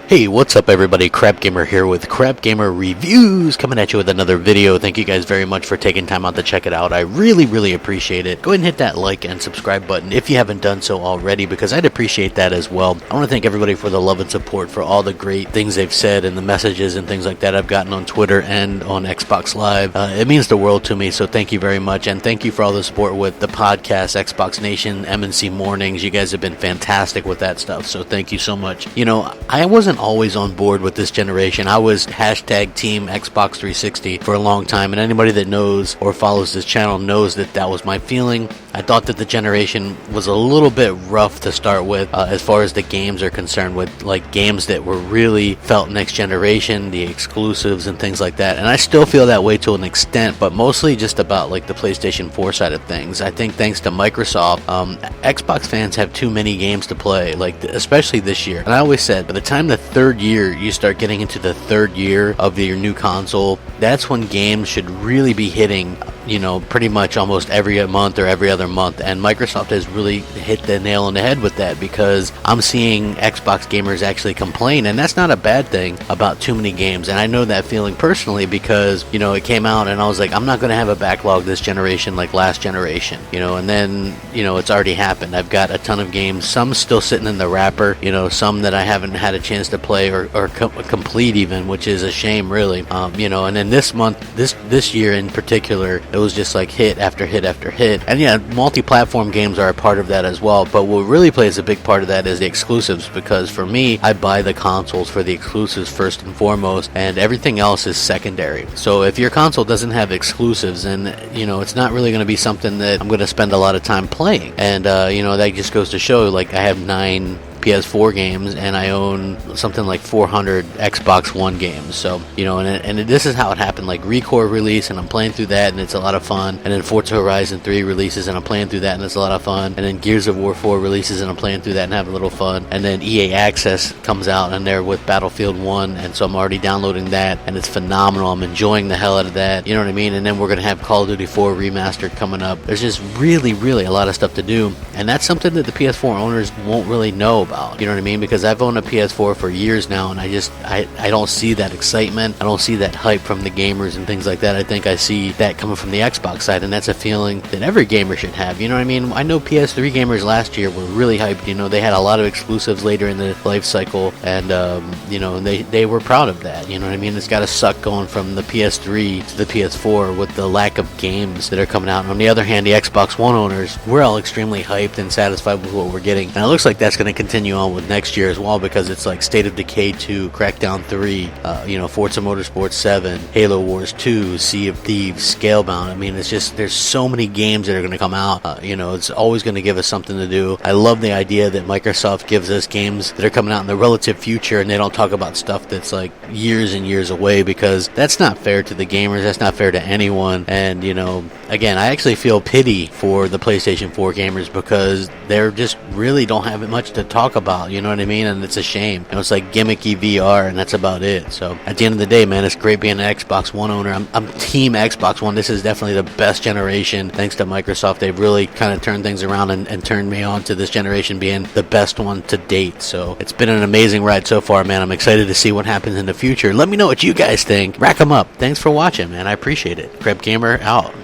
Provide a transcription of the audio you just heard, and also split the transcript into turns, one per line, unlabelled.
Hey, what's up everybody? Crapgamer here with Crapgamer Reviews, coming at you with another video. Thank you guys very much for taking time out to check it out. I really appreciate it. Go ahead and hit that like and subscribe button if you haven't done so already, because I'd appreciate that as well. I want to thank everybody for the love and support, for all the great things they've said and the messages and things like that I've gotten on Twitter and on Xbox Live. It means the world to me, so thank you very much. And thank you for all the support with the podcast, Xbox Nation, MNC Mornings. You guys have been fantastic with that stuff, so thank you so much. You know, I wasn't always on board with this generation. I was hashtag Team Xbox 360 for a long time, and anybody that knows or follows this channel knows that that was my feeling. I thought that the generation was a little bit rough to start with, as far as the games are concerned, with like games that were really felt next generation, the exclusives and things like that. And I still feel that way to an extent, but mostly just about like the PlayStation 4 side of things. I think thanks to Microsoft, Xbox fans have too many games to play, like especially this year. And I always said, by the time the third year you start getting into the third year of your new console, that's when games should really be hitting, you know, pretty much almost every month or every other month. And Microsoft has really hit the nail on the head with that, because I'm seeing Xbox gamers actually complain, and that's not a bad thing, about too many games. And I know that feeling personally, because, you know, it came out and I was like, I'm not going to have a backlog this generation like last generation, you know. And then, you know, it's already happened. I've got a ton of games, some still sitting in the wrapper, you know, some that I haven't had a chance to play or complete even, which is a shame, really. You know, and then this month, this year in particular, it was just like hit after hit after hit. And yeah, multi-platform games are a part of that as well, but what really plays a big part of that is the exclusives, because for me, I buy the consoles for the exclusives first and foremost, and everything else is secondary. So if your console doesn't have exclusives, then, you know, it's not really going to be something that I'm going to spend a lot of time playing. And you know, that just goes to show, like, I have 9 PS4 games and I own something like 400 Xbox One games. So, you know, and this is how it happened. Like, Recore release and I'm playing through that and it's a lot of fun. And then Forza Horizon 3 releases and I'm playing through that and it's a lot of fun. And then Gears of War 4 releases and I'm playing through that and having a little fun. And then EA Access comes out and they're with Battlefield 1, and so I'm already downloading that and it's phenomenal. I'm enjoying the hell out of that, you know what I mean? And then we're going to have Call of Duty 4 Remastered coming up. There's just really a lot of stuff to do, and that's something that the PS4 owners won't really know about, you know what I mean? Because I've owned a PS4 for years now, and I don't see that excitement, I don't see that hype from the gamers and things like that. I think I see that coming from the Xbox side, and that's a feeling that every gamer should have, you know what I mean? I know PS3 gamers last year were really hyped, you know, they had a lot of exclusives later in the life cycle, and you know, they were proud of that, you know what I mean? It's got to suck going from the PS3 to the PS4 with the lack of games that are coming out. And on the other hand, the Xbox One owners, we're all extremely hyped and satisfied with what we're getting, and it looks like that's going to continue on with next year as well, because it's like State of Decay 2, Crackdown 3, you know, Forza Motorsport 7, Halo Wars 2, Sea of Thieves, Scalebound. I mean, it's just, there's so many games that are going to come out. You know, it's always going to give us something to do. I love the idea that Microsoft gives us games that are coming out in the relative future, and they don't talk about stuff that's like years and years away, because that's not fair to the gamers, that's not fair to anyone. And, you know, again, I actually feel pity for the PlayStation 4 gamers, because they're just really don't have much to talk about, you know what I mean? And it's a shame. You know, it's like gimmicky VR, and that's about it. So at the end of the day, man, it's great being an Xbox One owner. I'm Team Xbox One. This is definitely the best generation. Thanks to Microsoft, they've really kind of turned things around and turned me on to this generation being the best one to date. So it's been an amazing ride so far, man. I'm excited to see what happens in the future. Let me know what you guys think. Rack 'em up. Thanks for watching, man. I appreciate it. Crapgamer out.